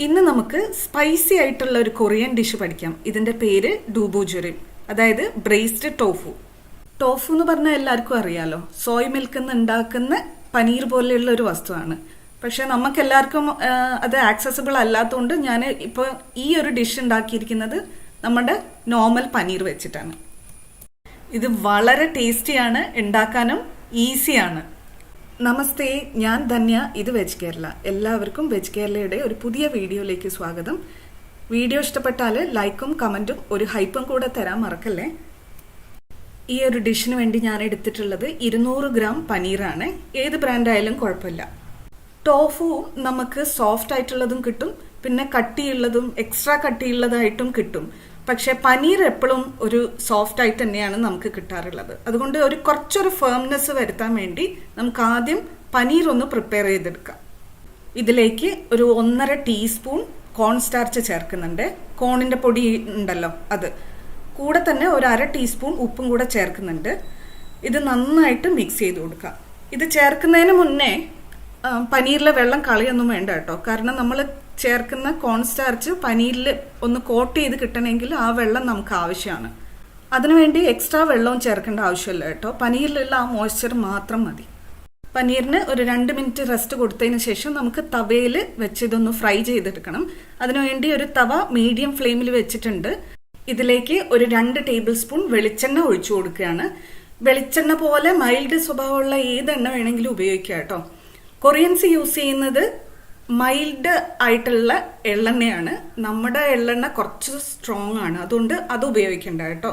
ഇന്ന് നമുക്ക് സ്പൈസി ആയിട്ടുള്ള ഒരു കൊറിയൻ ഡിഷ് പഠിക്കാം. ഇതിന്റെ പേര് ഡൂബോജുരിൻ, അതായത് ബ്രേസ്ഡ് ടോഫു. ടോഫു എന്ന് പറഞ്ഞാൽ എല്ലാവർക്കും അറിയാലോ, സോയ് മിൽക്കിൽ നിന്ന് ഉണ്ടാക്കുന്ന പനീർ പോലെയുള്ള ഒരു വസ്തുവാണ്. പക്ഷെ നമുക്ക് എല്ലാവർക്കും അത് ആക്സസിബിൾ അല്ലാത്തതുകൊണ്ട് ഞാൻ ഇപ്പോൾ ഈ ഒരു ഡിഷ് ഉണ്ടാക്കിയിരിക്കുന്നത് നമ്മുടെ നോർമൽ പനീർ വെച്ചിട്ടാണ്. ഇത് വളരെ ടേസ്റ്റിയാണ്, ഉണ്ടാക്കാനും ഈസിയാണ്. നമസ്തേ, ഞാൻ ധന്യ. ഇത് വെജ് കേരള. എല്ലാവർക്കും വെജ് കേരളയുടെ ഒരു പുതിയ വീഡിയോയിലേക്ക് സ്വാഗതം. വീഡിയോ ഇഷ്ടപ്പെട്ടാൽ ലൈക്കും കമൻറ്റും ഒരു ഹൈപ്പും കൂടെ തരാൻ മറക്കല്ലേ. ഈ ഒരു ഡിഷിന് വേണ്ടി ഞാൻ എടുത്തിട്ടുള്ളത് 200 ഗ്രാം പനീറാണ്. ഏത് ബ്രാൻഡായാലും കുഴപ്പമില്ല. ടോഫു നമുക്ക് സോഫ്റ്റ് ആയിട്ടുള്ളതും കിട്ടും, പിന്നെ കട്ടിയുള്ളതും എക്സ്ട്രാ കട്ടിയുള്ളതായിട്ടും കിട്ടും. പക്ഷെ പനീർ എപ്പോഴും ഒരു സോഫ്റ്റ് ആയിട്ട് തന്നെയാണ് നമുക്ക് കിട്ടാറുള്ളത്. അതുകൊണ്ട് കുറച്ചൊരു ഫേംനെസ് വരുത്താൻ വേണ്ടി നമുക്ക് ആദ്യം പനീർ ഒന്ന് പ്രിപ്പയർ ചെയ്തെടുക്കാം. ഇതിലേക്ക് ഒരു 1.5 ടീസ്പൂൺ കോൺ സ്റ്റാർച്ച് ചേർക്കുന്നുണ്ട്. കോണിന്റെ പൊടി ഉണ്ടല്ലോ അത്. കൂടെ തന്നെ ഒരു 1/2 ടീസ്പൂൺ ഉപ്പും കൂടെ ചേർക്കുന്നുണ്ട്. ഇത് നന്നായിട്ട് മിക്സ് ചെയ്ത് കൊടുക്കാം. ഇത് ചേർക്കുന്നതിന് മുന്നേ പനീറിലെ വെള്ളം കളയൊന്നും വേണ്ട കേട്ടോ. കാരണം നമ്മൾ ചേർക്കുന്ന കോൺ സ്റ്റാർച്ച് പനീരിൽ ഒന്ന് കോട്ട് ചെയ്ത് കിട്ടണമെങ്കിൽ ആ വെള്ളം നമുക്ക് ആവശ്യമാണ്. അതിനുവേണ്ടി എക്സ്ട്രാ വെള്ളവും ചേർക്കേണ്ട ആവശ്യമില്ല കേട്ടോ. പനീരിലുള്ള ആ മോയ്സ്ചർ മാത്രം മതി. പനീറിന് ഒരു 2 മിനിറ്റ് റെസ്റ്റ് കൊടുത്തതിന് ശേഷം നമുക്ക് തവയിൽ വെച്ച് ഇതൊന്ന് ഫ്രൈ ചെയ്തെടുക്കണം. അതിനുവേണ്ടി ഒരു തവ മീഡിയം ഫ്ലെയിമിൽ വെച്ചിട്ടുണ്ട്. ഇതിലേക്ക് ഒരു 2 ടേബിൾ സ്പൂൺ വെളിച്ചെണ്ണ ഒഴിച്ചു കൊടുക്കുകയാണ്. വെളിച്ചെണ്ണ പോലെ മൈൽഡ് സ്വഭാവമുള്ള ഏതെണ്ണ വേണമെങ്കിലും ഉപയോഗിക്കാം കേട്ടോ. കൊറിയൻസ് യൂസ് ചെയ്യുന്നത് മൈൽഡ് ആയിട്ടുള്ള എള്ളെണ്ണയാണ്. നമ്മുടെ എള്ളെണ്ണ കുറച്ച് സ്ട്രോങ് ആണ്, അതുകൊണ്ട് അത് ഉപയോഗിക്കണ്ട കേട്ടോ.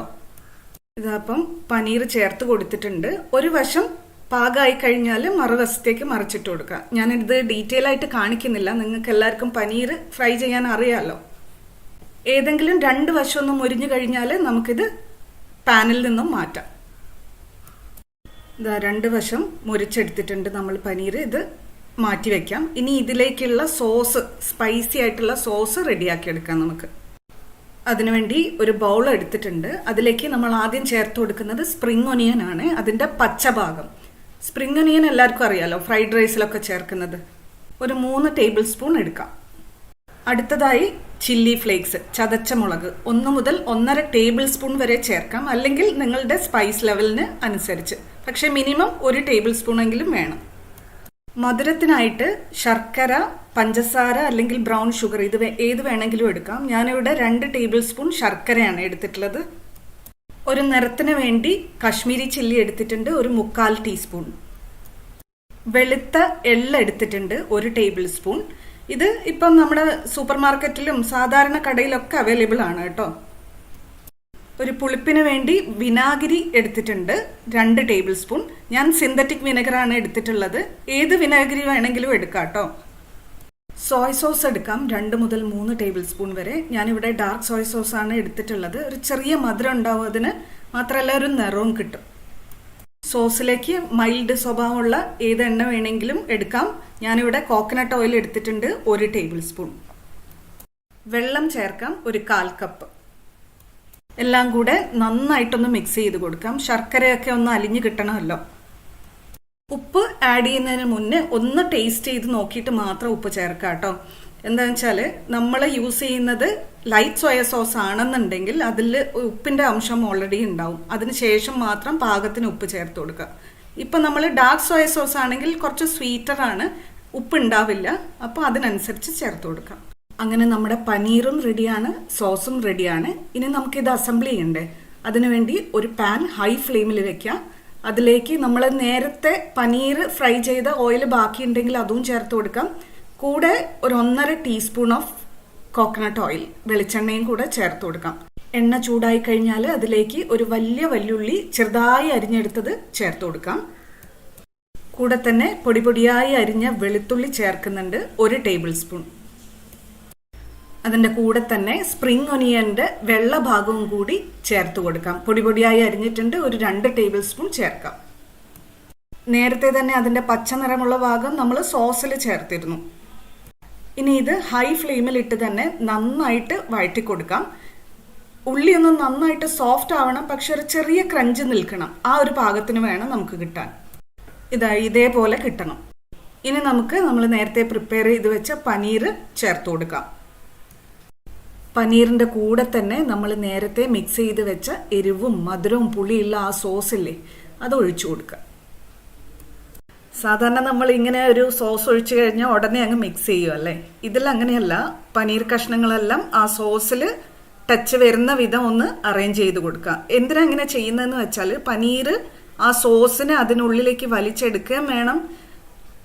ഇതപ്പം പനീർ ചേർത്ത് കൊടുത്തിട്ടുണ്ട്. ഒരു വശം പാകമായി കഴിഞ്ഞാൽ മറുവശത്തേക്ക് മറിച്ചിട്ട് കൊടുക്കുക. ഞാനിത് ഡീറ്റെയിൽ ആയിട്ട് കാണിക്കുന്നില്ല, നിങ്ങൾക്ക് എല്ലാവർക്കും പനീർ ഫ്രൈ ചെയ്യാൻ അറിയാമല്ലോ. ഏതെങ്കിലും 2 വശം ഒന്ന് മുരിഞ്ഞു കഴിഞ്ഞാൽ നമുക്കിത് പാനിൽ നിന്നും മാറ്റാം. ഇതാ 2 വശം മുരിച്ചെടുത്തിട്ടുണ്ട് നമ്മൾ പനീർ. ഇത് മാറ്റി വെക്കാം. ഇനി ഇതിലേക്കുള്ള സോസ്, സ്പൈസി ആയിട്ടുള്ള സോസ് റെഡിയാക്കി എടുക്കാം നമുക്ക്. അതിനുവേണ്ടി ഒരു ബൗൾ എടുത്തിട്ടുണ്ട്. അതിലേക്ക് നമ്മൾ ആദ്യം ചേർത്ത് കൊടുക്കുന്നത് സ്പ്രിംഗ് ഒനിയൻ ആണ്, അതിന്റെ പച്ചഭാഗം. സ്പ്രിംഗ് ഒനിയൻ എല്ലാവർക്കും അറിയാലോ, ഫ്രൈഡ് റൈസിലൊക്കെ ചേർക്കുന്നത്. ഒരു 3 ടേബിൾ സ്പൂൺ എടുക്കാം. അടുത്തതായി ചില്ലി ഫ്ലേക്സ്, ചതച്ച മുളക് 1 മുതൽ 1.5 ടേബിൾ സ്പൂൺ വരെ ചേർക്കാം, അല്ലെങ്കിൽ നിങ്ങളുടെ സ്പൈസ് ലെവലിന് അനുസരിച്ച്. പക്ഷെ മിനിമം 1 ടേബിൾ സ്പൂൺ എങ്കിലും വേണം. മധുരത്തിനായിട്ട് ശർക്കര, പഞ്ചസാര അല്ലെങ്കിൽ ബ്രൗൺ ഷുഗർ, ഇത് ഏത് വേണമെങ്കിലും എടുക്കാം. ഞാനിവിടെ 2 ടേബിൾ സ്പൂൺ ശർക്കരയാണ് എടുത്തിട്ടുള്ളത്. ഒരു നിറത്തിന് വേണ്ടി കശ്മീരി ചില്ലി എടുത്തിട്ടുണ്ട്, ഒരു 3/4 ടീസ്പൂൺ. വെളുത്ത എള്ള എടുത്തിട്ടുണ്ട്, 1 ടേബിൾ സ്പൂൺ. ഇത് ഇപ്പം നമ്മുടെ സൂപ്പർ മാർക്കറ്റിലും സാധാരണ കടയിലൊക്കെ അവൈലബിൾ ആണ് കേട്ടോ. ഒരു പുളിപ്പിന് വേണ്ടി വിനാഗിരി എടുത്തിട്ടുണ്ട്, 2 ടേബിൾ സ്പൂൺ. ഞാൻ സിന്തറ്റിക് വിനെഗറാണ് എടുത്തിട്ടുള്ളത്. ഏത് വിനാഗിരി വേണമെങ്കിലും എടുക്കാം കേട്ടോ. സോയ് സോസ് എടുക്കാം, 2 മുതൽ 3 ടേബിൾ സ്പൂൺ വരെ. ഞാനിവിടെ ഡാർക്ക് സോയ് സോസ് ആണ് എടുത്തിട്ടുള്ളത്. ഒരു ചെറിയ മധുരം ഉണ്ടാവും അതിന്, മാത്രമല്ല ഒരു നിറവും കിട്ടും. സോസിലേക്ക് മൈൽഡ് സ്വഭാവമുള്ള ഏത് എണ്ണ വേണമെങ്കിലും എടുക്കാം. ഞാനിവിടെ കോക്കനട്ട് ഓയിൽ എടുത്തിട്ടുണ്ട്, 1 ടേബിൾ സ്പൂൺ. വെള്ളം ചേർക്കാം, ഒരു 1/4 കപ്പ്. എല്ലാം കൂടെ നന്നായിട്ടൊന്ന് മിക്സ് ചെയ്ത് കൊടുക്കാം. ശർക്കരയൊക്കെ ഒന്ന് അലിഞ്ഞു കിട്ടണമല്ലോ. ഉപ്പ് ആഡ് ചെയ്യുന്നതിന് മുന്നേ ഒന്ന് ടേസ്റ്റ് ചെയ്ത് നോക്കിയിട്ട് മാത്രം ഉപ്പ് ചേർക്കാം കേട്ടോ. എന്താണെന്ന് വെച്ചാൽ നമ്മൾ യൂസ് ചെയ്യുന്നത് ലൈറ്റ് സോയ സോസ് ആണെന്നുണ്ടെങ്കിൽ അതിൽ ഉപ്പിന്റെ അംശം ഓൾറെഡി ഉണ്ടാവും. അതിനുശേഷം മാത്രം പാകത്തിന് ഉപ്പ് ചേർത്ത് കൊടുക്കുക. ഇപ്പം നമ്മൾ ഡാർക്ക് സോയ സോസ് ആണെങ്കിൽ കുറച്ച് സ്വീറ്റർ ആണ്, ഉപ്പ് ഉണ്ടാവില്ല. അപ്പോൾ അതിനനുസരിച്ച് ചേർത്ത് കൊടുക്കാം. അങ്ങനെ നമ്മുടെ പനീറും റെഡിയാണ്, സോസും റെഡിയാണ്. ഇനി നമുക്കിത് അസംബിൾ ചെയ്യണ്ടേ. അതിനുവേണ്ടി ഒരു പാൻ ഹൈ ഫ്ലെയിമിൽ വെക്കാം. അതിലേക്ക് നമ്മൾ നേരത്തെ പനീർ ഫ്രൈ ചെയ്ത ഓയിൽ ബാക്കിയുണ്ടെങ്കിൽ അതും ചേർത്ത് കൊടുക്കാം. കൂടെ ഒരു 1.5 ടീസ്പൂൺ ഓഫ് കോക്കനട്ട് ഓയിൽ, വെളിച്ചെണ്ണയും കൂടെ ചേർത്ത് കൊടുക്കാം. എണ്ണ ചൂടായി കഴിഞ്ഞാൽ അതിലേക്ക് ഒരു വലിയ വല്യുള്ളി ചെറുതായി അരിഞ്ഞെടുത്തത് ചേർത്ത് കൊടുക്കാം. കൂടെ തന്നെ പൊടിയായി അരിഞ്ഞ വെളുത്തുള്ളി ചേർക്കുന്നുണ്ട്, 1 ടേബിൾ സ്പൂൺ. അതിന്റെ കൂടെ തന്നെ സ്പ്രിംഗ് ഒനിയന്റെ വെള്ള ഭാഗവും കൂടി ചേർത്ത് കൊടുക്കാം. പൊടിയായി അരിഞ്ഞിട്ടുണ്ട്, ഒരു 2 ടേബിൾ സ്പൂൺ ചേർക്കാം. നേരത്തെ തന്നെ അതിന്റെ പച്ച നിറമുള്ള ഭാഗം നമ്മൾ സോസിൽ ചേർത്തിരുന്നു. ഇനി ഇത് ഹൈ ഫ്ലെയിമിൽ ഇട്ട് തന്നെ നന്നായിട്ട് വഴറ്റി കൊടുക്കാം. ഉള്ളിയൊന്നും നന്നായിട്ട് സോഫ്റ്റ് ആവണം, പക്ഷെ ഒരു ചെറിയ ക്രഞ്ച് നിൽക്കണം. ആ ഒരു പാകത്തിന് വേണം നമുക്ക് കിട്ടാൻ. ഇതേപോലെ കിട്ടണം. ഇനി നമുക്ക് നമ്മൾ നേരത്തെ പ്രിപ്പയർ ചെയ്ത് വെച്ച പനീർ ചേർത്ത് കൊടുക്കാം. പനീറിൻ്റെ കൂടെ തന്നെ നമ്മൾ നേരത്തെ മിക്സ് ചെയ്ത് വെച്ച എരിവും മധുരവും പുളിയുള്ള ആ സോസില്ലേ അത് ഒഴിച്ചു കൊടുക്കുക. സാധാരണ നമ്മൾ ഇങ്ങനെ ഒരു സോസ് ഒഴിച്ചു കഴിഞ്ഞാൽ ഉടനെ അങ്ങ് മിക്സ് ചെയ്യുമല്ലേ. ഇതിൽ അങ്ങനെയല്ല. പനീർ കഷ്ണങ്ങളെല്ലാം ആ സോസിൽ ടച്ച് വരുന്ന വിധം ഒന്ന് അറേഞ്ച് ചെയ്ത് കൊടുക്കുക. എന്തിനാ ഇങ്ങനെ ചെയ്യുന്നതെന്ന് വെച്ചാൽ പനീർ ആ സോസിനെ അതിനുള്ളിലേക്ക് വലിച്ചെടുക്കുകയും വേണം,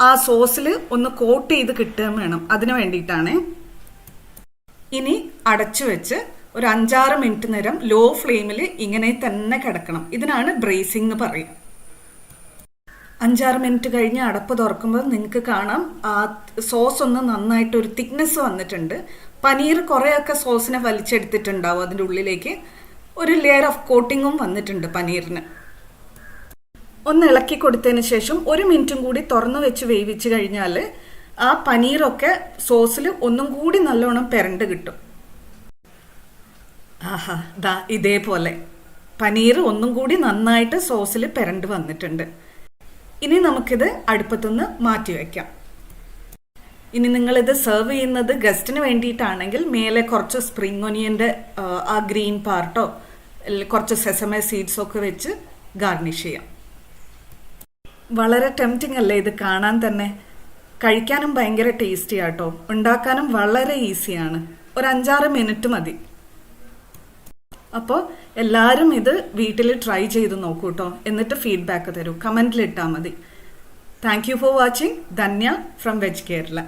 ആ സോസിൽ ഒന്ന് കോട്ട് ചെയ്ത് കിട്ടുകയും വേണം. അതിന് വേണ്ടിയിട്ടാണ്. ഇനി അടച്ചു വെച്ച് ഒരു 5-6 മിനിറ്റ് നേരം ലോ ഫ്ലെയിമിൽ ഇങ്ങനെ തന്നെ കിടക്കണം. ഇതിനാണ് ബ്രേസിംഗ് എന്ന് പറയും. 5-6 മിനിറ്റ് കഴിഞ്ഞ് അടപ്പ് തുറക്കുമ്പോൾ നിങ്ങൾക്ക് കാണാം ആ സോസ് ഒന്ന് നന്നായിട്ട് ഒരു തിക്നെസ് വന്നിട്ടുണ്ട്. പനീർ കുറേയൊക്കെ സോസിനെ വലിച്ചെടുത്തിട്ടുണ്ടാവും. അതിൻ്റെ ഉള്ളിലേക്ക് ഒരു ലെയർ ഓഫ് കോട്ടിങ്ങും വന്നിട്ടുണ്ട് പനീറിന്. ഒന്ന് ഇളക്കി കൊടുത്തതിന് ശേഷം 1 മിനിറ്റും കൂടി തുറന്നു വെച്ച് വേവിച്ച് കഴിഞ്ഞാൽ ആ പനീറൊക്കെ സോസിൽ ഒന്നും കൂടി നല്ലോണം പെരണ്ട് കിട്ടും. ആഹാ, ദാ ഇതേപോലെ പനീർ ഒന്നും കൂടി നന്നായിട്ട് സോസിൽ പെരണ്ട് വന്നിട്ടുണ്ട്. ഇനി നമുക്കിത് അടുപ്പത്തുനിന്ന് മാറ്റി വയ്ക്കാം. ഇനി നിങ്ങളിത് സെർവ് ചെയ്യുന്നത് ഗസ്റ്റിന് വേണ്ടിയിട്ടാണെങ്കിൽ മേലെ കുറച്ച് സ്പ്രിംഗ് ഒനിയൻ്റെ ആ ഗ്രീൻ പാർട്ടോ കുറച്ച് സെസമേ സീഡ്സോ ഒക്കെ വെച്ച് ഗാർണിഷ് ചെയ്യാം. വളരെ ടെംപ്റ്റിംഗ് അല്ലേ ഇത് കാണാൻ തന്നെ. കഴിക്കാനും ഭയങ്കര ടേസ്റ്റി ആട്ടോ. ഉണ്ടാക്കാനും വളരെ ഈസിയാണ്. ഒരു 5-6 മിനിറ്റ് മതി. അപ്പോൾ എല്ലാവരും ഇത് വീട്ടിൽ ട്രൈ ചെയ്ത് നോക്കൂ കേട്ടോ. എന്നിട്ട് ഫീഡ്ബാക്ക് തരൂ, കമൻറ്റിലിട്ടാൽ മതി. Thank you for watching. Dhanya from veg Kerala.